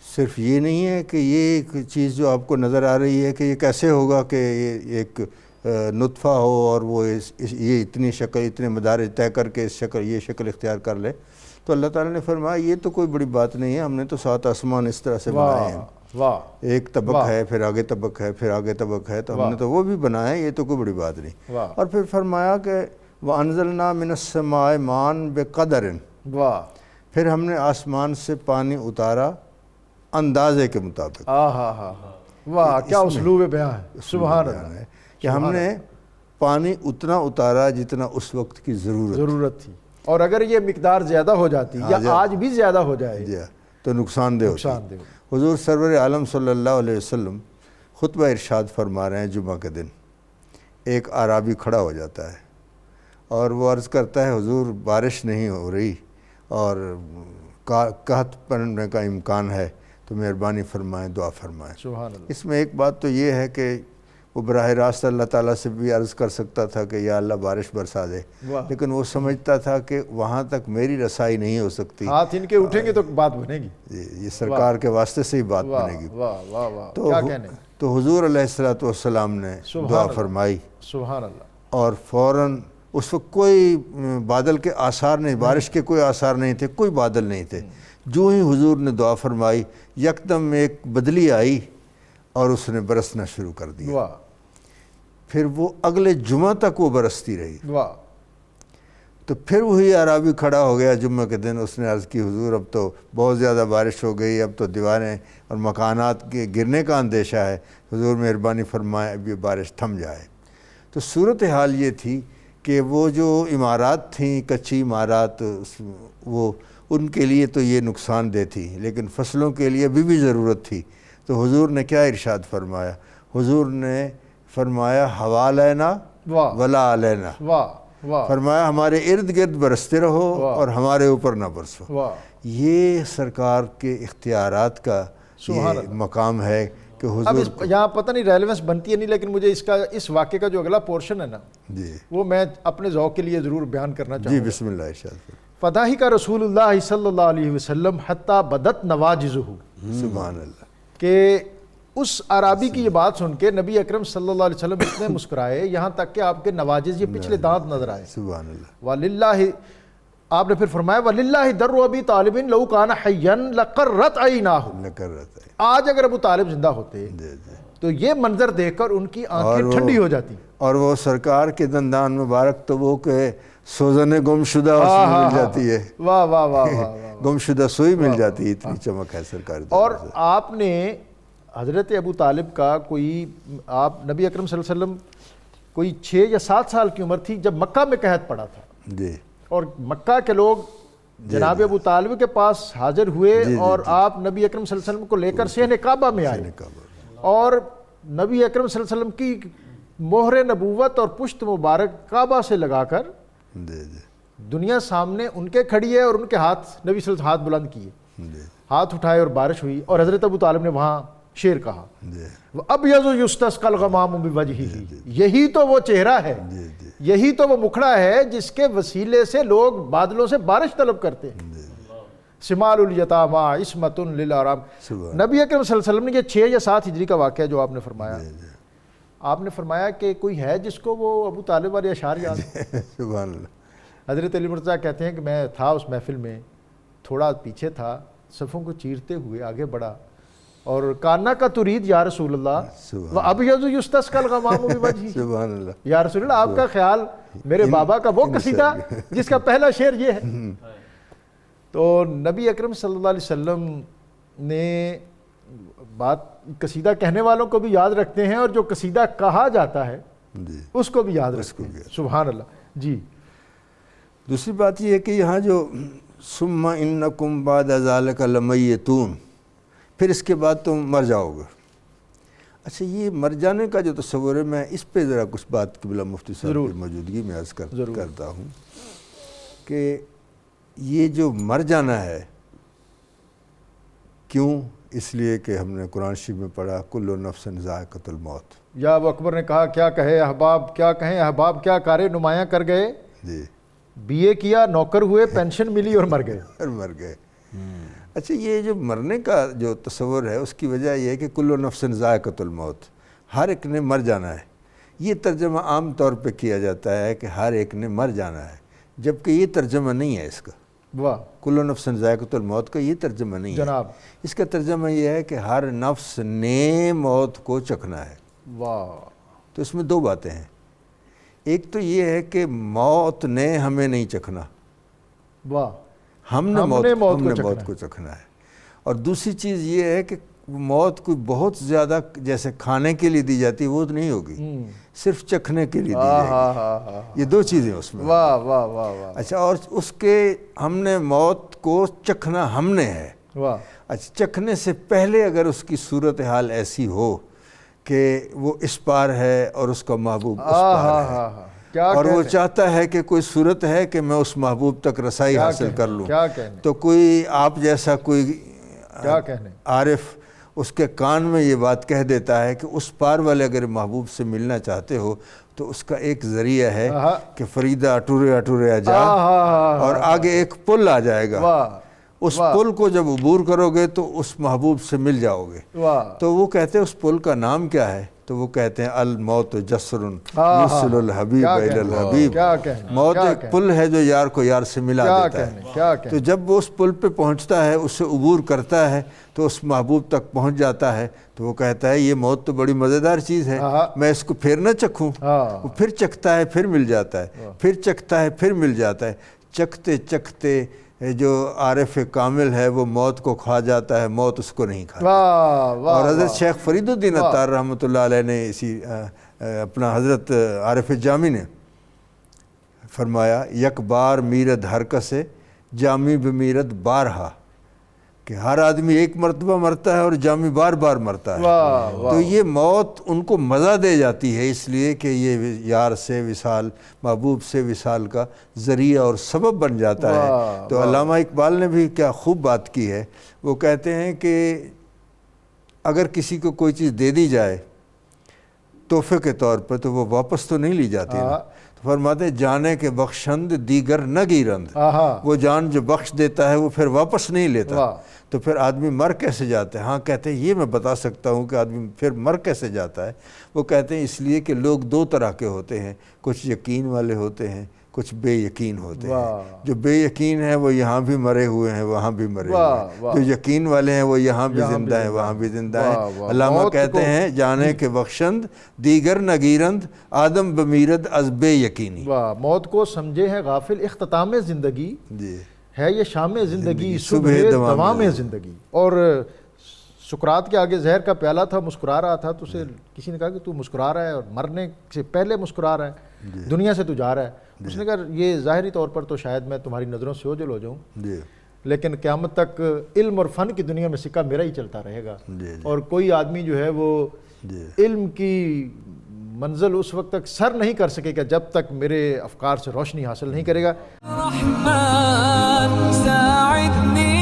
S4: صرف یہ نہیں ہے کہ یہ ایک چیز جو آپ کو نظر آ رہی ہے کہ یہ کیسے ہوگا کہ یہ ایک نطفہ ہو اور وہ یہ اتنی شکل، اتنے مدارج طے کر کے یہ شکل اختیار کر لے. تو اللہ تعالیٰ نے فرمایا یہ تو کوئی بڑی بات نہیں ہے، ہم نے تو 7 آسمان اس طرح سے بنائے ہیں. ایک طبق ہے، پھر آگے طبق ہے، پھر آگے طبق ہے، تو ہم نے تو وہ بھی بنایا ہے، یہ تو کوئی بڑی بات نہیں. اور پھر فرمایا کہ وَأَنزَلْنَا مِنَ السَّمَاءِ مَاءً بِقَدَرٍ، پھر ہم نے آسمان سے پانی اتارا اندازے کے مطابق.
S2: واہ کیا اسلوب بیان ہے، سبحان اللہ.
S4: کہ ہم نے پانی اتنا اتارا جتنا اس وقت کی ضرورت
S2: تھی، اور اگر یہ مقدار زیادہ ہو جاتی یا آج بھی زیادہ ہو جائے
S4: تو نقصان دہ ہوتی. حضور سرور عالم صلی اللہ علیہ وسلم خطبہ ارشاد فرما رہے ہیں جمعہ کے دن. ایک اعرابی کھڑا ہو جاتا ہے اور وہ عرض کرتا ہے حضور بارش نہیں ہو رہی اور قحط پڑنے کا امکان ہے، تو مہربانی فرمائیں، دعا فرمائیں.
S2: سبحان اللہ.
S4: اس میں ایک بات تو یہ ہے کہ وہ براہ راست اللہ تعالیٰ سے بھی عرض کر سکتا تھا کہ یا اللہ بارش برسا دے، لیکن وہ سمجھتا تھا کہ وہاں تک میری رسائی نہیں ہو سکتی،
S2: ہاتھ ان کے اٹھیں گے تو بات بنے گی،
S4: یہ سرکار کے واسطے سے ہی بات بنے گی. تو حضور علیہ السلام نے دعا فرمائی،
S2: سبحان اللہ.
S4: اور فوراً اس وقت کوئی بادل کے آثار نہیں، بارش کے کوئی آثار نہیں تھے، کوئی بادل نہیں تھے. جو ہی حضور نے دعا فرمائی یکدم ایک بدلی آئی اور اس نے برسنا شروع کر دیا. پھر وہ اگلے جمعہ تک وہ برستی رہی. تو پھر وہی اعرابی کھڑا ہو گیا جمعہ کے دن، اس نے عرض کی حضور اب تو بہت زیادہ بارش ہو گئی، اب تو دیواریں اور مکانات کے گرنے کا اندیشہ ہے، حضور مہربانی فرمائے اب یہ بارش تھم جائے. تو صورتحال یہ تھی کہ وہ جو عمارات تھیں، کچی عمارات، وہ ان کے لیے تو یہ نقصان دہ تھی، لیکن فصلوں کے لیے بھی ضرورت تھی. تو حضور نے کیا ارشاد فرمایا؟ حضور نے فرمایا ہوا لینا ولا علینا، فرمایا ہمارے ارد گرد برستے رہو اور ہمارے اوپر نہ برسو. یہ سرکار کے اختیارات کا یہ مقام ہے کہ حضور
S2: یہاں پتہ نہیں ریلیونس بنتی ہے نہیں، لیکن مجھے اس واقعے کا جو اگلا پورشن ہے نا وہ میں اپنے ذوق کے لیے ضرور بیان کرنا چاہوں گا.
S4: جی بسم اللہ ارشاد.
S2: فضاحی کا رسول اللہ صلی اللہ علیہ وسلم حتی بدت نواجزہ،
S4: سبحان اللہ،
S2: کہ اس عرابی کی یہ بات سن کے نبی اکرم صلی اللہ علیہ وسلم اتنے مسکرائے یہاں تک کہ آپ کے نواجز یہ پچھلے دانت نظر آئے.
S4: سبحان اللہ.
S2: وَلِلَّهِ، آپ نے پھر فرمایا وَلِلَّهِ دَرُّ أَبِي طَالِبٍ لَوْ كَانَ حَيًّا لَقَرَّتْ عَيْنَاهُ، آج اگر ابو طالب زندہ ہوتے تو یہ منظر دیکھ کر ان کی آنکھیں ٹھنڈی ہو جاتی.
S4: اور وہ سرکار کے دندان مبارک تو وہ کہ سوزن گمشدہ اس میں مل جاتی ہے.
S2: واہ واہ واہ،
S4: گمشدہ سوئی مل جاتی ہے، اتنی چمک ہے سرکار.
S2: اور آپ نے حضرت ابو طالب کا آپ نبی اکرم صلی اللہ علیہ وسلم کوئی 6 یا 7 سال کی عمر تھی جب مکہ میں قحط پڑا تھا.
S4: جی.
S2: اور مکہ کے لوگ جناب ابو طالب کے پاس حاضر ہوئے اور آپ نبی اکرم صلی اللہ علیہ وسلم کو لے کر صحن کعبہ میں آئے اور نبی اکرم صلی اللہ علیہ وسلم کی مہر نبوت اور پشت مبارک کعبہ سے لگا کر دنیا سامنے ان کے کھڑی ہے اور ان کے ہاتھ نبی صلی اللہ علیہ وسلم ہاتھ بلند کیے، ہاتھ اٹھائے اور بارش ہوئی اور حضرت ابو طالب نے وہاں شعر کہا، وَأَبْيَضُ يُسْتَسْقَى الْغَمَامُ بِوَجْهِهِ، یہی تو وہ چہرہ ہے، یہی تو وہ مکھڑا ہے جس کے وسیلے سے لوگ بادلوں سے بارش طلب کرتے ہیں۔ سمال الیتامی عصمۃ للارام۔ نبی اکرم صلی اللہ علیہ وسلم نے یہ 6 یا 7 ہجری کا واقعہ جو آپ نے فرمایا، آپ نے فرمایا کہ کوئی ہے جس کو وہ ابو طالب والے اشعار یاد ہیں؟
S4: سبحان اللہ۔
S2: حضرت علی مرتضیٰ کہتے ہیں کہ میں تھا اس محفل میں، تھوڑا پیچھے تھا، صفوں کو چیرتے ہوئے آگے بڑھا اور کانا کا ترید یا رسول اللہ وَأَبْيَضُ يُسْتَسْقَى الْغَمَامُ بِوَجْهِهِ،
S4: سبحان اللہ،
S2: یا رسول اللہ آپ کا خیال میرے بابا کا وہ قصیدہ جس کا پہلا شعر یہ ہے۔ تو نبی اکرم صلی اللہ علیہ وسلم نے بات قصیدہ کہنے والوں کو بھی یاد رکھتے ہیں اور جو قصیدہ کہا جاتا ہے اس کو بھی یاد رکھتے ہیں۔ سبحان اللہ۔ جی
S4: دوسری بات یہ ہے کہ یہاں جو ثم انکم بعد ذالک لمیتون، پھر اس کے بعد تم مر جاؤ گے۔ اچھا، یہ مر جانے کا جو تصور ہے، میں اس پہ ذرا کچھ بات قبلہ مفتی صاحب کی موجودگی میں عرض کرتا ہوں کہ یہ جو مر جانا ہے، کیوں؟ اس لیے کہ ہم نے قرآن شریف میں پڑھا کل نفس ذائقۃ الموت۔
S2: یا ابو اکبر نے کہا کیا کہے احباب، کیا کہیں احباب، کیا کارے نمایاں کر گئے،
S4: جی،
S2: بی اے کیا، نوکر ہوئے، پینشن ملی اور مر گئے۔
S4: اور مر گئے۔ اچھا، یہ جو مرنے کا جو تصور ہے اس کی وجہ یہ ہے کہ کل نفس ذائقۃ الموت، ہر ایک نے مر جانا ہے۔ یہ ترجمہ عام طور پہ کیا جاتا ہے کہ ہر ایک نے مر جانا ہے، جبکہ یہ ترجمہ نہیں ہے اس کا۔
S2: واہ،
S4: کل نفس ذائقۃ الموت کا یہ ترجمہ نہیں ہے
S2: جناب۔
S4: اس کا ترجمہ یہ ہے کہ ہر نفس نے موت کو چکھنا ہے۔
S2: واہ،
S4: تو اس میں 2 باتیں ہیں، ایک تو یہ ہے کہ موت نے ہمیں نہیں چکھنا،
S2: واہ،
S4: ہم نے موت
S2: کو
S4: کو چکھنا ہے۔ اور دوسری چیز یہ ہے کہ موت کوئی بہت زیادہ جیسے کھانے کے لیے دی جاتی ہے وہ تو نہیں ہوگی، صرف چکھنے کے لیے دی جائے گی۔ یہ 2 چیزیں اس میں۔
S2: واہ واہ واہ واہ،
S4: اچھا، اور اس کے ہم نے موت کو چکھنا ہم نے ہے۔
S2: واہ،
S4: اچھا، چکھنے سے پہلے اگر اس کی صورتحال ایسی ہو کہ وہ اس پار ہے اور اس کا محبوب اس پار ہے، اور وہ چاہتا ہے کہ کوئی صورت ہے کہ میں اس محبوب تک رسائی حاصل کر لوں، تو کوئی آپ جیسا کوئی عارف اس کے کان میں یہ بات کہہ دیتا ہے کہ اس پار والے اگر محبوب سے ملنا چاہتے ہو تو اس کا ایک ذریعہ ہے کہ فریدہ اٹورے اٹورے جا، اور آگے ایک پل آ جائے گا، اس پل کو جب عبور کرو گے تو اس محبوب سے مل جاؤ گے۔ تو وہ کہتے ہیں اس پل کا نام کیا ہے؟ تو وہ کہتے ہیں الموت جسر یوصل الحبیب الی الحبیب، موت ایک پل ہے جو یار کو یار سے ملا دیتا ہے۔ تو جب وہ اس پل پہ پہنچتا ہے، اس سے عبور کرتا ہے تو اس محبوب تک پہنچ جاتا ہے، تو وہ کہتا ہے یہ موت تو بڑی مزیدار چیز ہے، میں اس کو پھر نہ چکھوں۔ وہ پھر چکھتا ہے، پھر مل جاتا ہے، پھر چکھتا ہے، پھر مل جاتا ہے۔ چکھتے چکھتے جو عارف کامل ہے وہ موت کو کھا جاتا ہے، موت اس کو نہیں کھاتا۔ اور حضرت شیخ فرید الدین عطار رحمۃ اللہ علیہ نے اسی اپنا حضرت عارف جامی نے فرمایا یک بار میرد ہر کسے جامی بمیرد بارہا، کہ ہر آدمی ایک مرتبہ مرتا ہے اور جامی بار بار مرتا ہے۔ تو یہ موت ان کو مزہ دے جاتی ہے اس لیے کہ یہ یار سے وصال، محبوب سے وصال کا ذریعہ اور سبب بن جاتا ہے۔ تو علامہ اقبال نے بھی کیا خوب بات کی ہے، وہ کہتے ہیں کہ اگر کسی کو کوئی چیز دے دی جائے تحفے کے طور پر تو وہ واپس تو نہیں لی جاتی نا، تو فرماتے ہیں جانے کے بخشند دیگر نہ گیرند، وہ جان جو بخش دیتا ہے وہ پھر واپس نہیں لیتا۔ تو پھر آدمی مر کیسے جاتا ہے؟ ہاں کہتے ہیں یہ میں بتا سکتا ہوں کہ آدمی پھر مر کیسے جاتا ہے۔ وہ کہتے ہیں اس لیے کہ لوگ 2 طرح کے ہوتے ہیں، کچھ یقین والے ہوتے ہیں، کچھ بے یقین ہوتے ہیں۔ جو بے یقین ہیں وہ یہاں بھی مرے ہوئے ہیں، وہاں بھی مرے ہوئے ہیں، جو یقین والے ہیں وہ یہاں بھی زندہ ہیں، وہاں بھی زندہ ہیں۔ علامہ کہتے ہیں جانے کے بخشند دیگر نگیرند آدم بمیرد از بے یقینی۔
S2: موت کو سمجھے ہیں غافل اختتام زندگی،
S4: جی
S2: ہے یہ شام زندگی صبح دوام زندگی۔ اور سقراط کے آگے زہر کا پیالہ تھا، مسکرا رہا تھا، تو اسے کسی نے کہا کہ تو مسکرا رہا ہے اور مرنے سے پہلے مسکرا رہا ہے، دنیا سے تو جا رہا ہے۔ اس نے کہا یہ ظاہری طور پر تو شاید میں تمہاری نظروں سے اوجھل ہو جاؤں، لیکن قیامت تک علم اور فن کی دنیا میں سکہ میرا ہی چلتا رہے گا، اور کوئی آدمی جو ہے وہ علم کی منزل اس وقت تک سر نہیں کر سکے گا جب تک میرے افکار سے روشنی حاصل نہیں کرے گا۔
S1: رحمن ساعدنی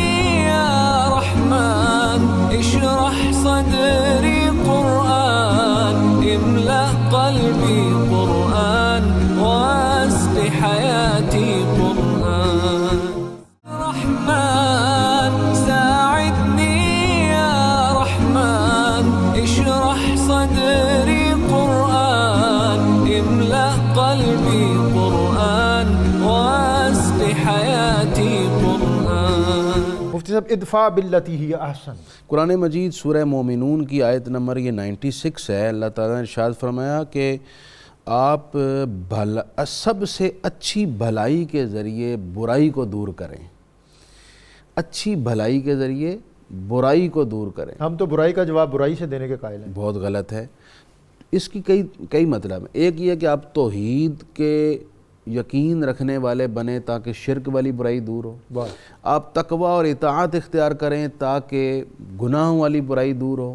S1: یا رحمن اشرح صدری قرآن املأ قلبی قرآن واسق حیاتی قرآن۔ رحمن ساعدنی یا رحمن اشرح صدری قرآن املأ قلبی قرآن واسق حیاتی قرآن۔
S2: مفتی صاحب ادفع باللتی ہی احسن،
S3: قرآن مجید سورہ مومنون کی آیت نمبر یہ 96 ہے۔ اللہ تعالیٰ نے ارشاد فرمایا کہ آپ سب سے اچھی بھلائی کے ذریعے برائی کو دور کریں، اچھی بھلائی کے ذریعے برائی کو دور کریں۔
S2: ہم تو برائی کا جواب برائی سے دینے کے قائل ہیں۔
S3: بہت غلط ہے، اس کی کئی مطلب ہیں۔ ایک یہ کہ آپ توحید کے یقین رکھنے والے بنیں تاکہ شرک والی برائی دور ہو، آپ تقوی اور اطاعت اختیار کریں تاکہ گناہوں والی برائی دور ہو۔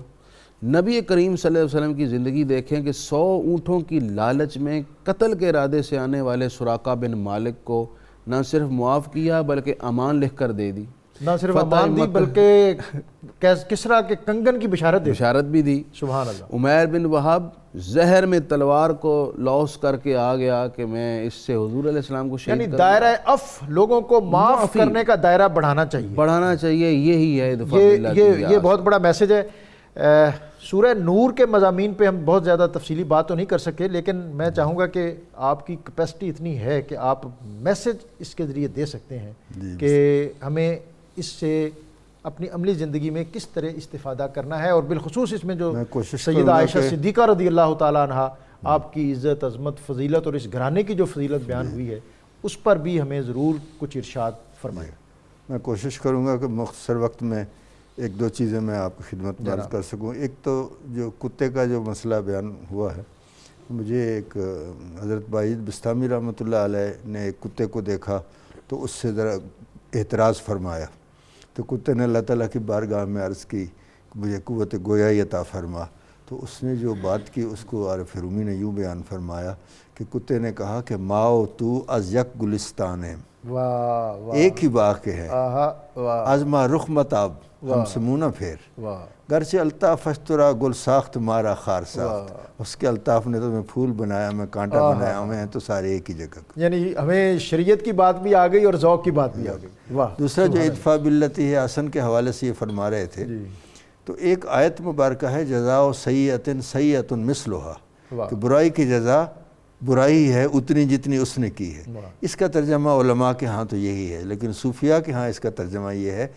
S3: نبی کریم صلی اللہ علیہ وسلم کی زندگی دیکھیں کہ 100 اونٹوں کی لالچ میں قتل کے ارادے سے آنے والے سراقہ بن مالک کو نہ صرف معاف کیا بلکہ امان لکھ کر دے دی،
S2: نہ صرف امان دی بلکہ کسریٰ کے کنگن کی بشارت
S3: بھی دی۔
S2: سبحان اللہ۔
S3: عمیر بن وہب زہر میں تلوار کو لوس کر کے آ گیا کہ میں اس سے حضور علیہ السلام کو شہید
S2: یعنی دائرہ لوگوں کو معاف کرنے کا دائرہ بڑھانا چاہیے،
S3: یہی ہے ادفع باللتی
S2: یہ بہت بڑا میسج ہے۔ سورہ نور کے مضامین پہ ہم بہت زیادہ تفصیلی بات تو نہیں کر سکے، لیکن میں چاہوں گا کہ آپ کی کیپیسٹی اتنی ہے کہ آپ میسج اس کے ذریعے دے سکتے ہیں کہ ہمیں اس سے اپنی عملی زندگی میں کس طرح استفادہ کرنا ہے، اور بالخصوص اس میں جو سیدہ عائشہ صدیقہ رضی اللہ تعالیٰ عنہ آپ کی عزت، عظمت، فضیلت اور اس گھرانے کی جو فضیلت بیان ہوئی ہے اس پر بھی ہمیں ضرور کچھ ارشاد فرمائیں۔
S4: میں کوشش کروں گا کہ مختصر وقت میں ایک دو چیزیں میں آپ کی خدمت میں عرض کر سکوں۔ ایک تو جو کتے کا جو مسئلہ بیان ہوا ہے، مجھے ایک حضرت باعید بستامی رحمۃ اللہ علیہ نے ایک کتے کو دیکھا تو اس سے ذرا اعتراض فرمایا، تو کتے نے اللہ تعالیٰ کی بارگاہ میں عرض کی کہ مجھے قوت گویائی عطا فرما، تو اس نے جو بات کی اس کو عارف رومی نے یوں بیان فرمایا کہ کتے نے کہا کہ ماؤ تو از یک گلستان ہے، ایک ہی باغ کے ہیں، از ما رخ متاب ہم سمونہ پھیر، گرچہ الطاف اشترا گل ساخت مارا خار ساخت، اس کے الطاف نے تو میں پھول بنایا، میں کانٹا بنایا، میں تو سارے ایک ہی جگہ۔
S2: یعنی ہمیں شریعت کی بات بھی آ گئی اور ذوق کی بات بھی آ گئی۔
S4: دوسرا جو ادفع باللتی ہے حسن کے حوالے سے یہ فرما رہے تھے، تو ایک آیت مبارکہ ہے جزاء سیئۃ سیئۃ مثلھا، کہ برائی کی جزا برائی ہے اتنی جتنی اس نے کی ہے۔ اس کا ترجمہ علماء کے ہاں تو یہی ہے، لیکن صوفیاء کے ہاں اس کا ترجمہ یہ ہے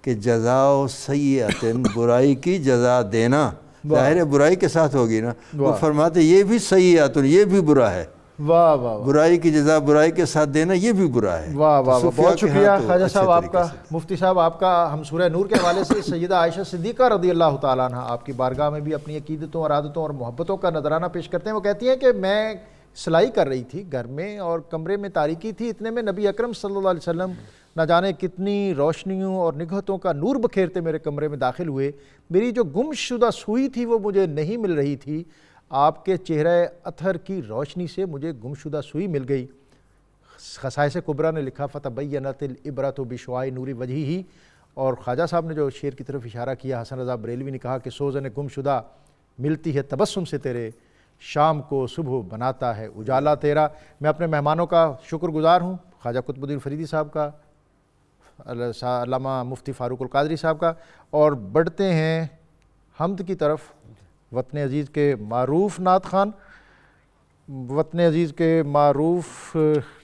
S4: کہ جزاء سیئۃ برائی کی جزا دینا، ظاہر برائی کے ساتھ ہوگی نا، وہ فرماتے یہ بھی سیئۃ، یہ بھی برا ہے، برائی کی جزا برائی کے ساتھ دینا یہ بھی برا ہے۔
S2: واہ واہ، بہت شکریہ خواجہ صاحب آپ کا، مفتی صاحب آپ کا۔ ہم سورہ نور کے حوالے سے سیدہ عائشہ صدیقہ رضی اللہ تعالیٰ عنہ آپ کی بارگاہ میں بھی اپنی عقیدتوں اور عادتوں اور محبتوں کا نذرانہ پیش کرتے ہیں۔ وہ کہتی ہیں کہ میں سلائی کر رہی تھی گھر میں اور کمرے میں تاریکی تھی، اتنے میں نبی اکرم صلی اللہ علیہ وسلم نہ جانے کتنی روشنیوں اور نگہتوں کا نور بکھیرتے میرے کمرے میں داخل ہوئے۔ میری جو گم شدہ سوئی تھی وہ مجھے نہیں مل رہی تھی، آپ کے چہرہ اطہر کی روشنی سے مجھے گم شدہ سوئی مل گئی۔ خصائص کبریٰ نے لکھا فتبینت العبرۃ بشعاع نور وجہہ، اور خواجہ صاحب نے جو شعر کی طرف اشارہ کیا، حسن رضا بریلوی نے کہا کہ سوزن گم شدہ ملتی ہے تبسم سے تیرے، شام کو صبح بناتا ہے اجالا تیرا۔ میں اپنے مہمانوں کا شکر گزار ہوں، خواجہ قطب الدین فریدی صاحب کا، علامہ مفتی فاروق القادری صاحب کا، اور بڑھتے ہیں حمد کی طرف۔ وطن عزیز کے معروف نعت خوان، وطن عزیز کے معروف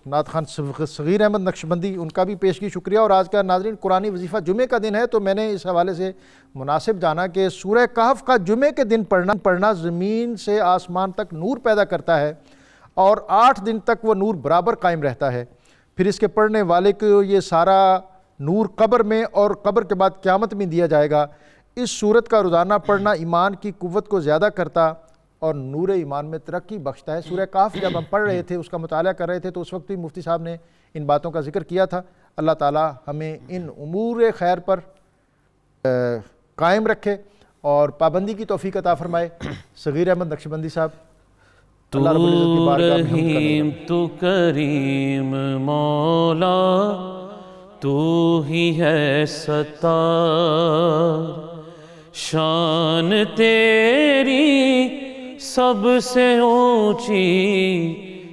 S2: نعت خوان صغیر احمد نقشبندی، ان کا بھی پیشگی شکریہ۔ اور آج کا ناظرین قرآنی وظیفہ جمعے کا دن ہے، تو میں نے اس حوالے سے مناسب جانا کہ سورہ کہف کا جمعے کے دن پڑھنا زمین سے آسمان تک نور پیدا کرتا ہے، اور 8 دن تک وہ نور برابر قائم رہتا ہے۔ پھر اس کے پڑھنے والے کو یہ سارا نور قبر میں اور قبر کے بعد قیامت میں دیا جائے گا۔ اس صورت کا روزانہ پڑھنا ایمان کی قوت کو زیادہ کرتا اور نور ایمان میں ترقی بخشتا ہے۔ سورہ کاف جب ہم پڑھ رہے تھے، اس کا مطالعہ کر رہے تھے، تو اس وقت بھی مفتی صاحب نے ان باتوں کا ذکر کیا تھا۔ اللہ تعالی ہمیں ان امور خیر پر قائم رکھے اور پابندی کی توفیق عطا فرمائے۔ صغیر احمد نقشبندی صاحب، اللہ رب العزت کی بارگاہ میں حمد کرنے
S1: رحیم تو کریم مولا، تو ہی ہے ستار، شان تیری سب سے اونچی،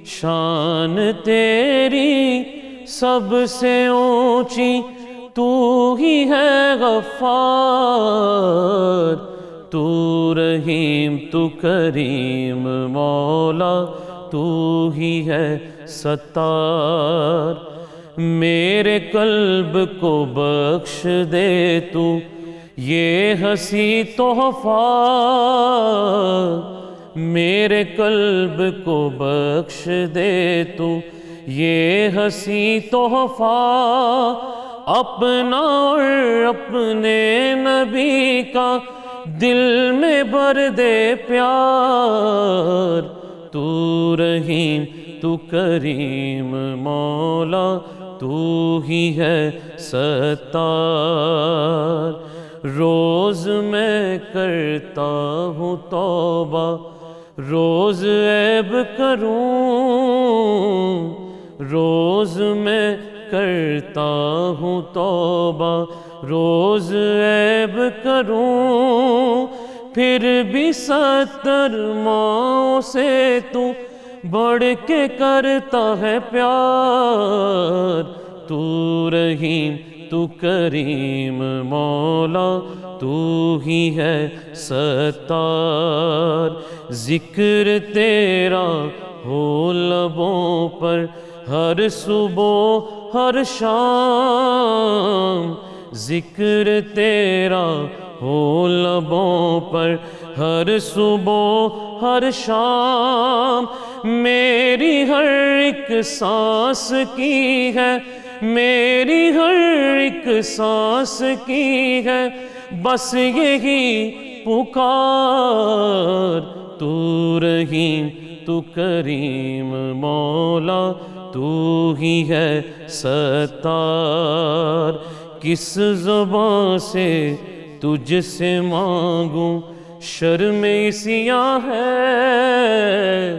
S1: شان تیری سب سے اونچی، تو ہی ہے غفار، تو رحیم تو کریم مولا، تو ہی ہے ستار، میرے قلب کو بخش دے تو یہ ہنسی تحفہ، میرے قلب کو بخش دے تو یہ ہنسی تحفہ، اپنا اور اپنے نبی کا دل میں بھر دے پیار، تو رحیم تو کریم مولا، تو ہی ہے ستار، روز میں کرتا ہوں توبہ، روز عیب کروں، روز میں کرتا ہوں توبہ، روز عیب کروں، پھر بھی 70 ماؤں سے تو بڑھ کے کرتا ہے پیار، تو رحیم تو کریم مولا، تو ہی ہے ستار، ذکر تیرا ہو لبوں پر ہر صبح ہر شام، ذکر تیرا ہو لبوں پر ہر صبح ہر شام، میری ہر ایک سانس کی ہے، میری ہر ایک سانس کی ہے بس یہی پکار، تو رحیم تو کریم مولا، تو ہی ہے ستار، کس زبان سے تجھ سے مانگوں شرم سیاہ ہے،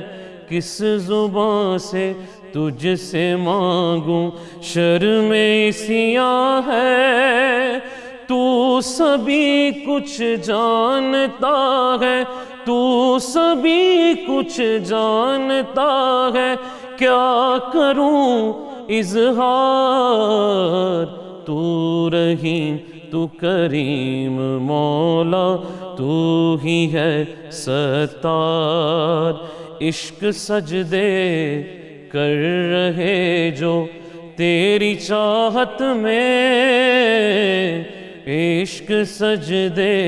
S1: کس زبان سے تجھ سے مانگوں شرم سیاہ ہے، تو سبھی کچھ جانتا ہے، تو سبھی کچھ جانتا ہے، کیا کروں اظہار، تو رحیم تو کریم مولا، تو ہی ہے ستار، عشق سجدے کر رہے جو تیری چاہت میں، عشق سجدے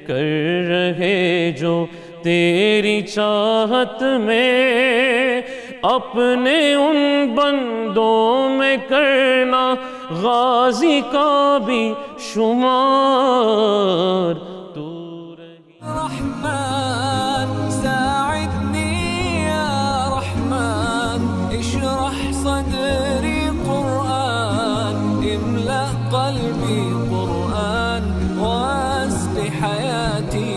S1: کر رہے جو تیری چاہت میں، اپنے ان بندوں میں کرنا غازی کا بھی شمار، تو رحمن ساعدني يا رحمن، اشرح صدري قرآن، املأ قلبي قرآن، واسق حياتي